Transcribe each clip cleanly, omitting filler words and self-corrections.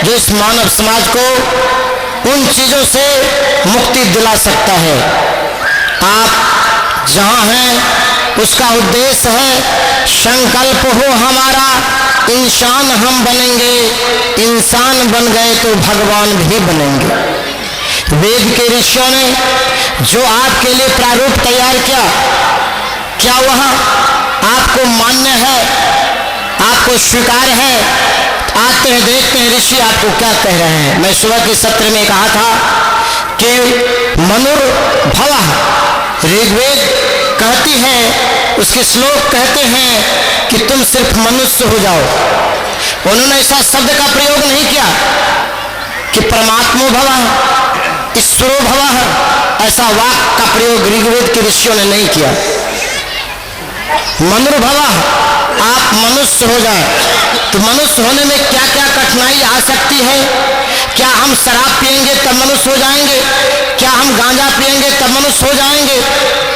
जो इस मानव समाज को उन चीज़ों से मुक्ति दिला सकता है। आप जहाँ हैं उसका उद्देश्य है संकल्प हो हमारा इंसान हम बनेंगे, इंसान बन गए तो भगवान भी बनेंगे। वेद के ऋषियों ने जो आपके लिए प्रारूप तैयार किया, क्या वह आपको मान्य है, आपको स्वीकार है? आते हैं देखते हैं ऋषि आपको क्या कह रहे हैं। मैं सुबह के सत्र में कहा था कि मनुर्भवः ऋग्वेद कहती है, उसके श्लोक कहते हैं कि तुम सिर्फ मनुष्य हो जाओ। उन्होंने ऐसा शब्द का प्रयोग नहीं किया कि परमात्मा भवः ईश्वरो भवः, ऐसा वाक्य का प्रयोग ऋग्वेद के ऋषियों ने नहीं किया। मनुर्भवः आप मनुष्य हो जाए। तो मनुष्य होने में क्या क्या कठिनाई आ सकती है? क्या हम शराब पिएंगे तब मनुष्य हो जाएंगे? क्या हम गांजा पिएंगे तब मनुष्य हो जाएंगे?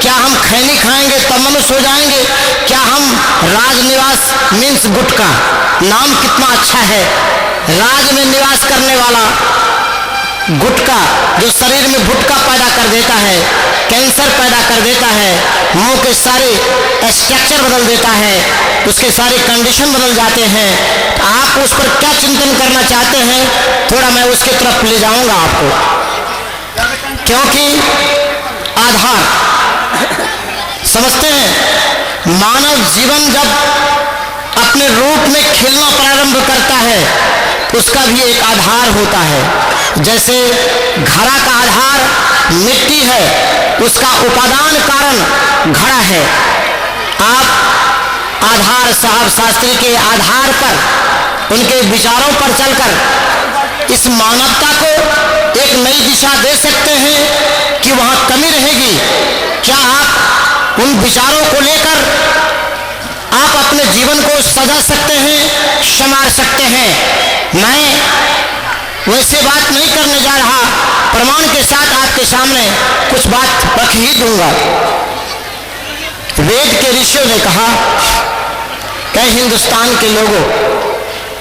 क्या हम खैनी खाएंगे तब मनुष्य हो जाएंगे? क्या हम राजनिवास मीन्स गुटखा, नाम कितना अच्छा है, राज में निवास करने वाला गुटखा जो शरीर में भुटका पैदा कर देता है, कैंसर पैदा कर देता है, मुंह के सारे स्ट्रक्चर बदल देता है, उसके सारे कंडीशन बदल जाते हैं। तो आप उस पर क्या चिंतन करना चाहते हैं, थोड़ा मैं उसकी तरफ ले जाऊंगा आपको। क्योंकि आधार समझते हैं, मानव जीवन जब अपने रूप में खिलना प्रारंभ करता है उसका भी एक आधार होता है। जैसे घड़ा का आधार मिट्टी है, उसका उपादान कारण घड़ा है। आप आधार साहब शास्त्री के आधार पर, उनके विचारों पर चलकर इस मानवता को एक नई दिशा दे सकते हैं कि वहाँ कमी रहेगी। क्या आप उन विचारों को लेकर आप अपने जीवन को सजा सकते हैं, संवार सकते हैं? मैं वैसे बात नहीं करने जा रहा, प्रमाण के साथ आपके सामने कुछ बात रख ही दूंगा। वेद के ऋषियों ने कहा कि हिंदुस्तान के लोगों,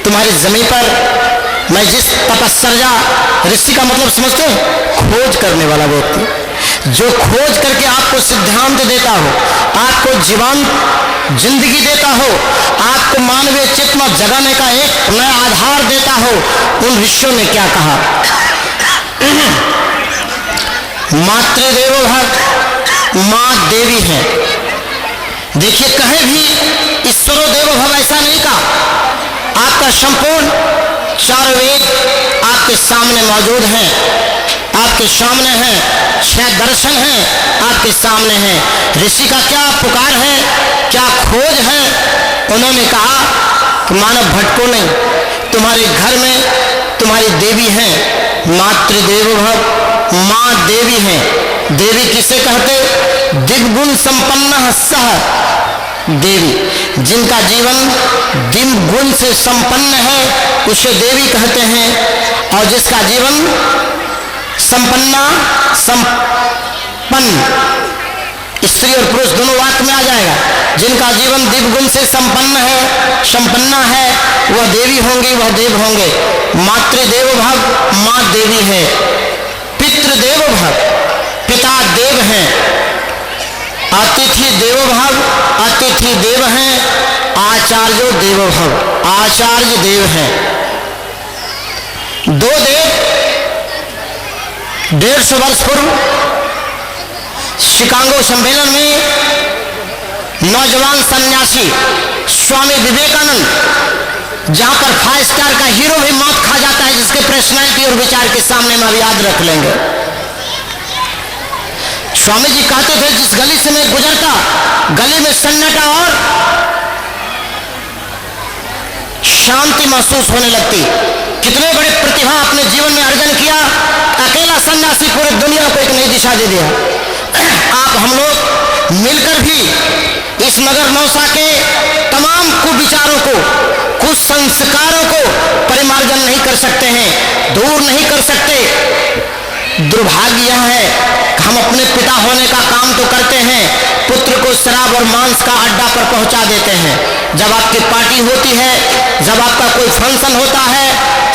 तुम्हारी जमीन पर मैं जिस तपस्या, ऋषि का मतलब समझते हो, खोज करने वाला व्यक्ति, जो खोज करके आपको सिद्धांत देता हो, आपको जीवन जिंदगी देता हो, आपको मानवीय चेतना जगाने का एक नया आधार देता हो, उन ऋषियों ने क्या कहा? मातृदेवो भव, माँ देवी है। देखिए, कहे भी ईश्वरो देवो भव ऐसा नहीं कहा। आपका संपूर्ण चार वेद आपके सामने मौजूद हैं, आपके सामने हैं, 6 दर्शन हैं आपके सामने हैं। ऋषि का क्या पुकार है, क्या खोज है? उन्होंने कहा कि मानव भटको नहीं, तुम्हारे घर में तुम्हारी देवी है, मातृदेवो भव, माँ देवी है। देवी किसे कहते? दिव्यगुण संपन्न सह देवी, जिनका जीवन दिव्य गुण से संपन्न है उसे देवी कहते हैं। और जिसका जीवन संपन्न स्त्री और पुरुष दोनों वाक्य में आ जाएगा। जिनका जीवन दिव्य गुण से संपन्न है वह देवी होंगी, वह देव होंगे। मातृदेवो भव, माँ देवी है। पितृदेवो भव, पिता देव हैं। अतिथि देवो भव, अतिथि देव हैं। आचार्यो देवो भव, आचार्य देव हैं। 2 देव 150 वर्ष पूर्व शिकागो सम्मेलन में नौजवान सन्यासी स्वामी विवेकानंद, जहां पर 5 स्टार का हीरो भी मौत खा जाता है, जिसके पर्सनैलिटी और विचार के सामने में अब याद रख लेंगे। स्वामी जी कहते थे, जिस गली से मैं गुजरता गली में सन्नाटा और शांति महसूस होने लगती। कितने बड़े प्रतिभा अपने जीवन में अर्जन किया, अकेला सन्यासी पूरी दुनिया को एक नई दिशा दे दिया। आप हम लोग मिलकर भी इस नगर नौसा के तमाम कुविचारों को, कुसंस्कारों को परिमार्जन नहीं कर सकते हैं, दूर नहीं कर सकते। दुर्भाग्य यह है कि हम अपने पिता होने का काम तो करते हैं, पुत्र को शराब और मांस का अड्डा पर पहुंचा देते हैं। जब आपकी पार्टी होती है, जब आपका कोई फंक्शन होता है,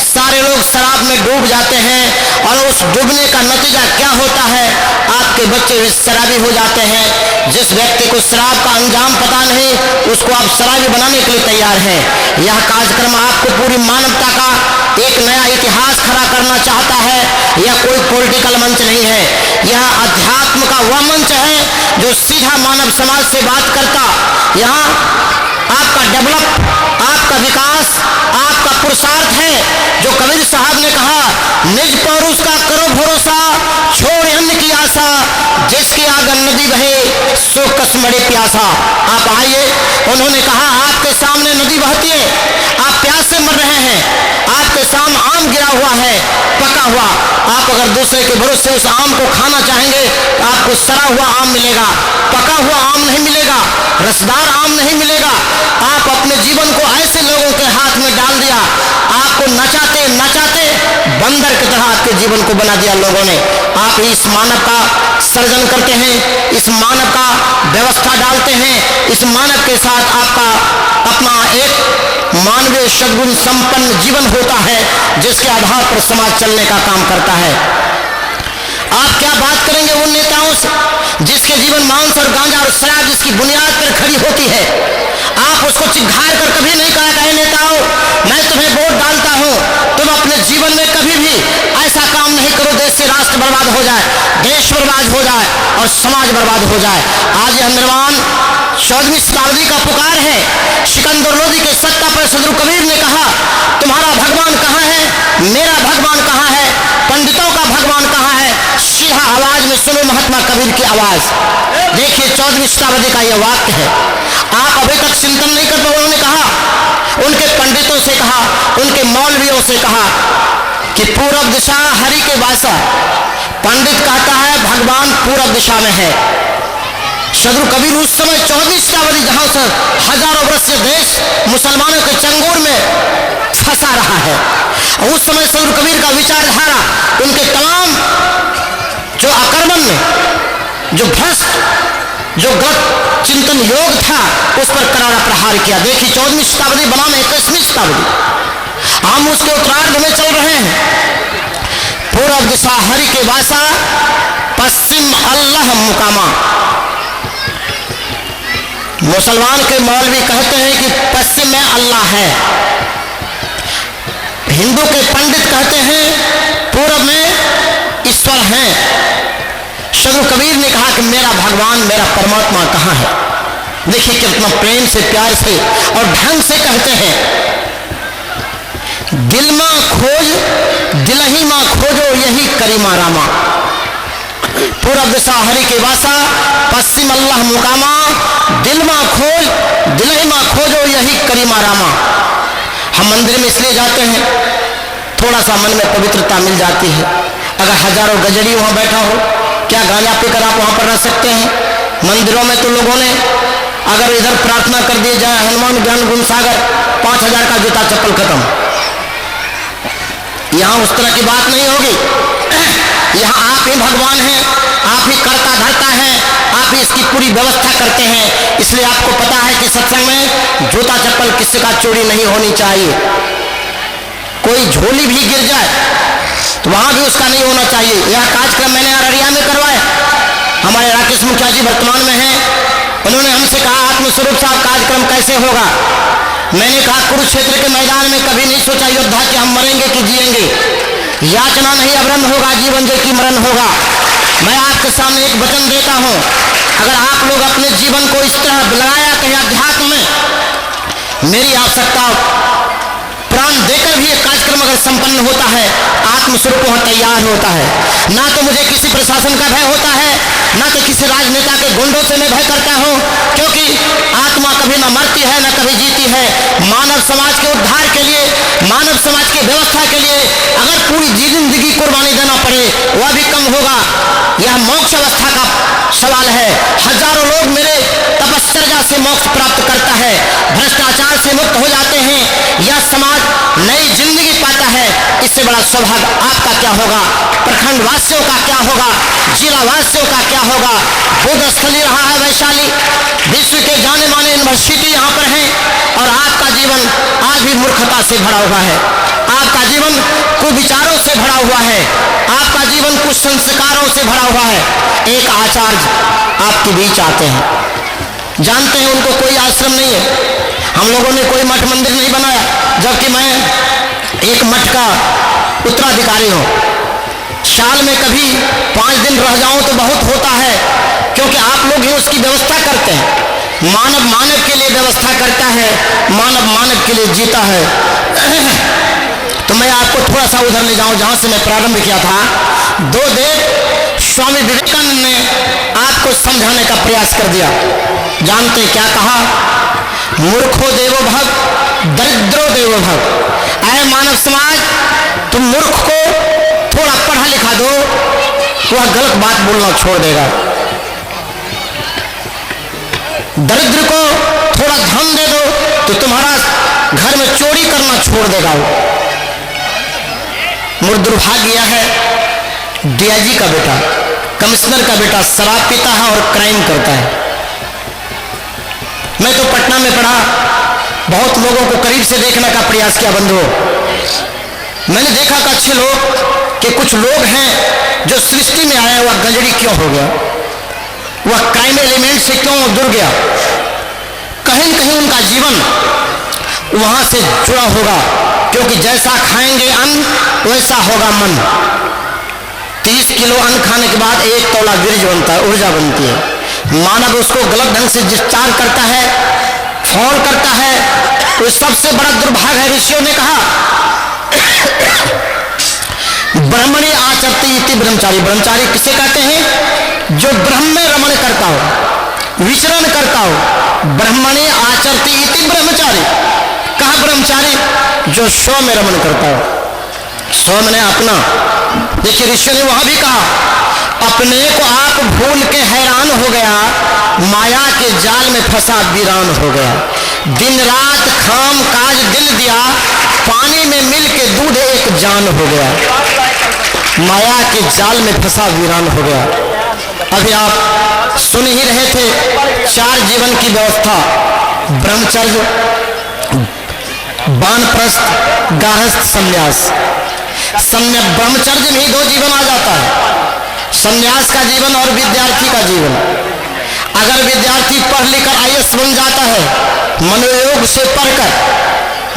सारे लोग लोग शराब में डूब जाते हैं और उस डूबने का नतीजा क्या होता है, आपके बच्चे भी शराबी हो जाते हैं। जिस व्यक्ति को शराब का अंजाम पता नहीं उसको आप शराबी बनाने के लिए तैयार हैं। यह कार्यक्रम आपको पूरी मानवता का एक नया इतिहास खड़ा करना चाहता है। यह कोई पॉलिटिकल मंच नहीं है, यह अध्यात्म का वह मंच है जो सीधा मानव समाज से बात करता। यहाँ आपका डेवलप, आपका विकास, आपका पुरुषार्थ है। जो कबीर साहब ने कहा, निज पौरुष का करो भरोसा, छोड़ अन्न की आशा, जिसके आगे नदी बहे सो कसमड़े प्यासा। आप आइए, उन्होंने कहा आपके सामने नदी बहती है, आप प्यास से मर रहे हैं, आपके सामने आम गिरा हुआ है पका हुआ, आप अगर दूसरे के भरोसे उस आम को खाना चाहेंगे तो आपको सड़ा हुआ आम मिलेगा, पका हुआ आम नहीं मिलेगा, रसदार आम नहीं मिलेगा। आप अपने जीवन को ऐसे लोगों के हाथ में डाल दिया, आपको नचाते नचाते बंदर की तरह आपके जीवन को बना दिया लोगों ने। आप इस मानव का सर्जन करते हैं, इस मानव का व्यवस्था डालते हैं, इस मानव के साथ आपका अपना एक मानवीय सद्गुण संपन्न जीवन होता है जिसके आधार पर समाज चलने का काम करता है। आप क्या बात करेंगे उन नेताओं से जिसके जीवन मांस और गांजा और शराब जिसकी बुनियाद पर खड़ी होती है। आप उसको चिघार कर कभी नहीं कहा कि नेताओं मैं तुम्हें वोट डालता हूं, तुम अपने जीवन में कभी भी ऐसा काम नहीं करो देश से राष्ट्र बर्बाद हो जाए, देश बर्बाद हो जाए और समाज बर्बाद हो जाए। आज यह निर्माण 14वीं शताब्दी का पुकार है। सिकंदर लोदी के सत्ता पर सदर कबीर ने कहा तुम्हारा भगवान कहाँ है, मेरा भगवान कहाँ है, पंडितों का भगवान कहाँ है। सीधा आवाज में सुनो महात्मा कबीर की आवाज। देखिए 14वीं शताब्दी का यह वाक्य है। आप अभी तक चिंतन नहीं कर पाए। उन्होंने कहा, उनके पंडितों से कहा, उनके मौलवियों से कहा कि पूरब दिशा हरि के वासा। पंडित कहता है भगवान पूरब दिशा में है। सदर कबीर उस समय 14वीं शताब्दी जहां से हजारों वर्ष से देश मुसलमानों के चंगुल में फंसा रहा है, उस समय सदर कबीर का विचारधारा उनके तमाम जो आक्रमण में जो भ्रष्ट जो गलत चिंतन योग था उस पर करारा प्रहार किया। देखिए 14वीं शताब्दी बनाम 21वीं शताब्दी, हम उसके उत्तरार्ध में चल रहे हैं। पूरब दिशा हरि के वासा, पश्चिम अल्लाह मुकामा। मुसलमान के मौलवी कहते हैं कि पश्चिम में अल्लाह है, हिंदू के पंडित कहते हैं पूरब में ईश्वर है। सदर कबीर ने कहा कि मेरा भगवान मेरा परमात्मा कहाँ है। देखिए कितना प्रेम से प्यार से और ढंग से कहते हैं, दिल मां खोज दिलही मां खोजो यही करीमा रामा। पूरब दिशा हरि के वासा, पश्चिम अल्लाह मुकामा, दिल मां खोज दिलही मां खोजो यही करीमा रामा। हम मंदिर में इसलिए जाते हैं थोड़ा सा मन में पवित्रता मिल जाती है। अगर हजारों गजरी वहां बैठा हो, क्या गांजा पीकर आप वहां पर रह सकते हैं? मंदिरों में तो लोगों ने अगर इधर प्रार्थना कर दी जाए हनुमान ज्ञान गुण सागर 5000 का जूता चप्पल खत्म। यहां उस तरह की बात नहीं होगी। यहाँ आप ही भगवान हैं, आप ही करता धरता है, आप ही इसकी पूरी व्यवस्था करते हैं। इसलिए आपको पता है कि सत्संग में जूता चप्पल किसी का चोरी नहीं होनी चाहिए। कोई झोली भी गिर जाए तो वहां भी उसका नहीं होना चाहिए। यह कार्यक्रम मैंने अररिया में करवाया। हमारे राकेश मुखिया जी वर्तमान में हैं, उन्होंने हमसे कहा आत्मस्वरूप साहब कार्यक्रम कैसे होगा। मैंने कहा कुरुक्षेत्र के मैदान में कभी नहीं सोचा योद्धा कि हम मरेंगे कि जिएंगे। याचना नहीं अवरन होगा, जीवन जो कि मरण होगा। मैं आपके सामने एक वचन देता हूं, अगर आप लोग अपने जीवन को इस तरह लगाया कहीं अध्यात्म में, मेरी आवश्यकता प्राण देकर भी एक कार्यक्रम अगर संपन्न होता है, आत्मस्वरूप वहां तैयार होता है। ना तो मुझे किसी प्रशासन का भय होता है, ना तो किसी राजनेता के गुंडों से मैं भय करता हूं, क्योंकि आत्मा कभी ना मरती है ना कभी जीती है। मानव समाज के उद्धार के लिए, मानव समाज की व्यवस्था के लिए अगर पूरी जिंदगी कुर्बानी देना पड़े वह भी कम होगा। यह मोक्ष अवस्था का सवाल है। हजारों लोग मेरे तपश्चर्या से मोक्ष प्राप्त करता है, भ्रष्टाचार से मुक्त हो जाते हैं, यह समाज नई जिंदगी पाता है। इससे बड़ा सौभाग्य आपका क्या होगा, प्रखंड वासियों का क्या होगा, जिला वासियों का क्या होगा। बुद्ध स्थली रहा है वैशाली, विश्व के जाने माने यूनिवर्सिटी यहाँ पर हैं, और आपका जीवन आज भी मूर्खता से भरा हुआ है। आपका जीवन कुविचारों से भरा हुआ है, आपका जीवन कुछ संस्कारों से भरा हुआ है। एक आचार्य आपके बीच आते हैं, जानते हैं उनको कोई आश्रम नहीं है, हम लोगों ने कोई मठ मंदिर नहीं बनाया, जबकि मैं एक मठ का उत्तराधिकारी हूँ। साल में कभी 5 दिन रह जाऊं तो बहुत होता है, क्योंकि आप लोग ही उसकी व्यवस्था करते हैं। मानव मानव के लिए व्यवस्था करता है, मानव मानव के लिए जीता है। तो मैं आपको थोड़ा सा उधर ले जाऊं जहां से मैं प्रारंभ किया था। 2 देव स्वामी विवेकानंद ने आपको समझाने का प्रयास कर दिया। जानते क्या कहा? मूर्खो देवो भव, दरिद्रो देवो भव। ऐ मानव समाज, तुम मूर्ख को थोड़ा पढ़ा लिखा दो, वह गलत बात बोलना छोड़ देगा। दरिद्र को थोड़ा धन दे दो तो तुम्हारा घर में चोरी करना छोड़ देगा। वो दुर्भाग्य है, डीआईजी का बेटा, कमिश्नर का बेटा शराब पीता है और क्राइम करता है। मैं तो पटना में पढ़ा, बहुत लोगों को करीब से देखने का प्रयास किया बंधुओं। मैंने देखा कि अच्छे लोग कि कुछ लोग हैं जो सृष्टि में आया, वह गंजड़ी क्यों हो गया, वह क्राइम एलिमेंट से क्यों जुड़ गया। कहीं न कहीं उनका जीवन वहां से जुड़ा होगा, क्योंकि जैसा खाएंगे अन्न वैसा होगा मन। 30 किलो अन्न खाने के बाद 1 तोला वीर्य बनता है, ऊर्जा बनती है। मानव उसको गलत ढंग से डिस्चार्ज करता है, फॉल करता है, तो सबसे बड़ा दुर्भाग्य है। ऋषियों ने कहा ब्रह्मणि आचरति इति ब्रह्मचारी। ब्रह्मचारी किसे कहते हैं? जो ब्रह्म में रमण करता हो, विचरण करता हो। ब्रह्मणि आचरति इति ब्रह्मचारी। कहा ब्रह्मचारी? जो स्व में रमण करता हो। स्व मैंने अपना। देखिए ऋषियों ने वहां भी कहा, अपने को आप भूल के हैरान हो गया, माया के जाल में फंसा वीरान हो गया। दिन रात खाम काज दिल दिया, पानी में मिल के दूध एक जान हो गया। माया के जाल में फंसा वीरान हो गया। अभी आप सुन ही रहे थे 4 जीवन की व्यवस्था, ब्रह्मचर्य, वानप्रस्थ, गारहस्थ, संन्यास। ब्रह्मचर्य में ही 2 जीवन आ जाता है, संन्यास का जीवन और विद्यार्थी का जीवन। अगर विद्यार्थी पढ़ लिखकर आईएएस बन जाता है, मनोयोग से पढ़कर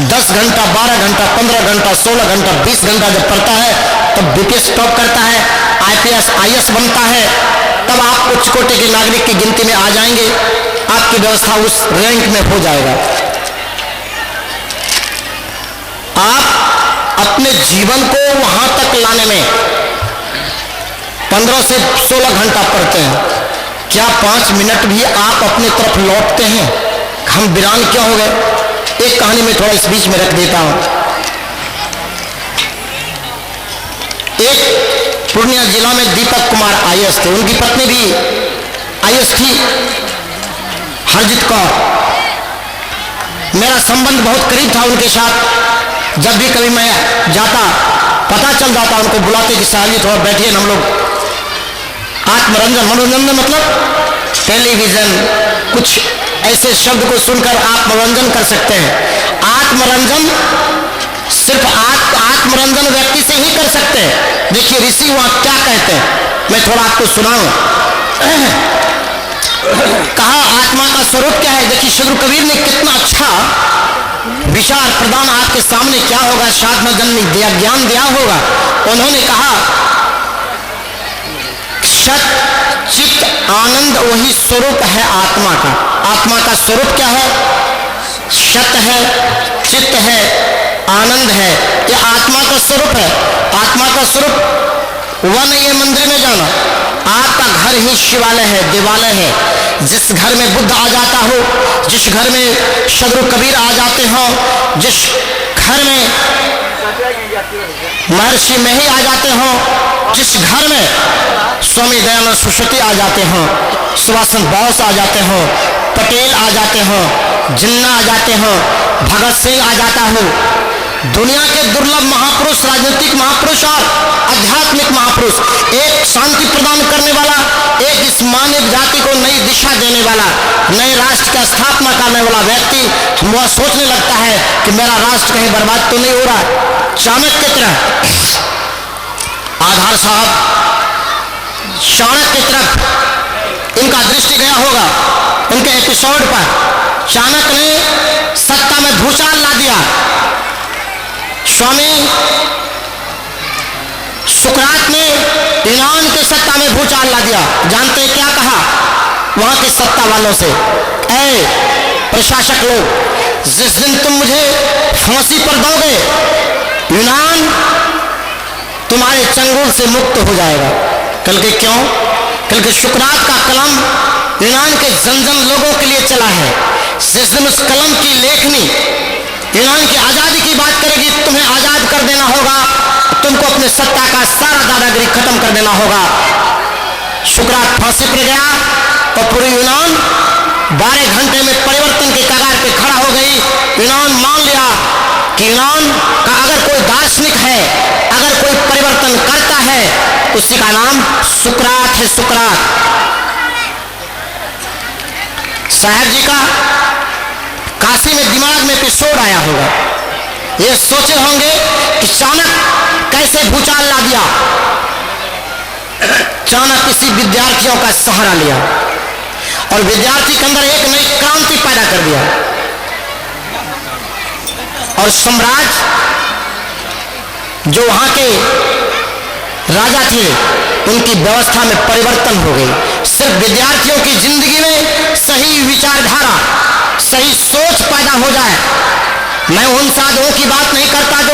10 घंटा, 12 घंटा, 15 घंटा, 16 घंटा, 20 घंटा जब पढ़ता है, तब बीपीएस टॉप करता है, आईपीएस आईएएस बनता है, तब आप उच्च कोटि के नागरिक की गिनती में आ जाएंगे, आपकी व्यवस्था उस रैंक में हो जाएगा। आप अपने जीवन को वहां तक लाने में 15 से 16 घंटा पढ़ते हैं, क्या 5 मिनट भी आप अपने तरफ लौटते हैं? हम वीरान क्यों हो गए? एक कहानी में थोड़ा इस बीच में रख देता हूं। एक पूर्णिया जिला में दीपक कुमार आईएएस थे, उनकी पत्नी भी आईएएस थी, हरजीत कौर। मेरा संबंध बहुत करीब था उनके साथ। जब भी कभी मैं जाता, पता चल जाता, उनको बुलाते कि साहब थोड़ा बैठिए, हम लोग आत्मरंजन, मनोरंजन मतलब टेलीविजन, कुछ ऐसे शब्द को सुनकर आप मनोरंजन कर सकते हैं। आत्मरंजन सिर्फ आत्मरंजन व्यक्ति से ही कर सकते हैं। देखिए ऋषि वहां क्या कहते हैं, मैं थोड़ा आपको सुनाऊं। कहा आत्मा का स्वरूप क्या है? देखिए सदगुरु कबीर ने कितना अच्छा विचार प्रदान आपके सामने क्या होगा, साधना जन ने दिया, ज्ञान दिया होगा। उन्होंने कहा सत चित आनंद वही स्वरूप है आत्मा का। आत्मा का स्वरूप क्या है? सत है, चित्त है, आनंद है, ये आत्मा का स्वरूप है। आत्मा का स्वरूप वह नहीं है मंदिर में जाना, आपका घर ही शिवालय है, देवालय है। जिस घर में बुद्ध आ जाता हो, जिस घर में सदगुरु कबीर आ जाते हो, जिस घर में महर्षि में ही आ जाते हो, जिस घर में स्वामी दयानंद सरस्वती आ जाते हो, सुभाष बोस आ जाते हो, पटेल आ जाते हो, जिन्ना आ जाते हो, भगत सिंह आ जाता हो, दुनिया के दुर्लभ महापुरुष, राजनीतिक महापुरुष और आध्यात्मिक महापुरुष, एक शांति प्रदान करने वाला, एक इस मानव जाति को नई दिशा देने वाला, नए राष्ट्र की स्थापना करने वाला व्यक्ति वह सोचने लगता है कि मेरा राष्ट्र कहीं बर्बाद तो नहीं हो रहा है। चाणक्य की तरह आधार साहब चाणक्य की तरफ इनका दृष्टि गया होगा। उनके एपिसोड पर चाणक्य ने सत्ता में भूचाल ला दिया। स्वामी सुकरात ने यूनान की सत्ता में भूचाल ला दिया। जानते हैं क्या कहा वहां के सत्ता वालों से? ऐ प्रशासक लोग, जिस दिन तुम मुझे फांसी पर दोगे यूनान तुम्हारे चंगुल से मुक्त हो जाएगा। कल के क्यों? कल के सुकरात का कलम यूनान के जन जन लोगों के लिए चला है। जिस दिन उस कलम की लेखनी यूनान की आजादी की बात करेगी, तुम्हें आजाद कर देना होगा, तुमको अपने सत्ता का सारा दादागिरी खत्म कर देना होगा। सुकरात फांसी पर गया और पूरी यूनान 12 घंटे में परिवर्तन के कगार पे खड़ा हो गई। यूनान मान लिया कि यूनान का अगर कोई दार्शनिक है, अगर कोई परिवर्तन करता है, उसी का नाम सुकरात है। सुकरात साहब जी का काशी में दिमाग में एपिसोड आया होगा। ये सोचे होंगे कि चाणक्य कैसे भूचाल ला दिया। चाणक्य किसी विद्यार्थियों का सहारा लिया और विद्यार्थी के अंदर एक नई क्रांति पैदा कर दिया और साम्राज्य जो वहां के राजा थे उनकी व्यवस्था में परिवर्तन हो गई। सिर्फ विद्यार्थियों की जिंदगी में सही विचारधारा, सही सोच पैदा हो जाए। मैं उन साधुओं की बात नहीं करता जो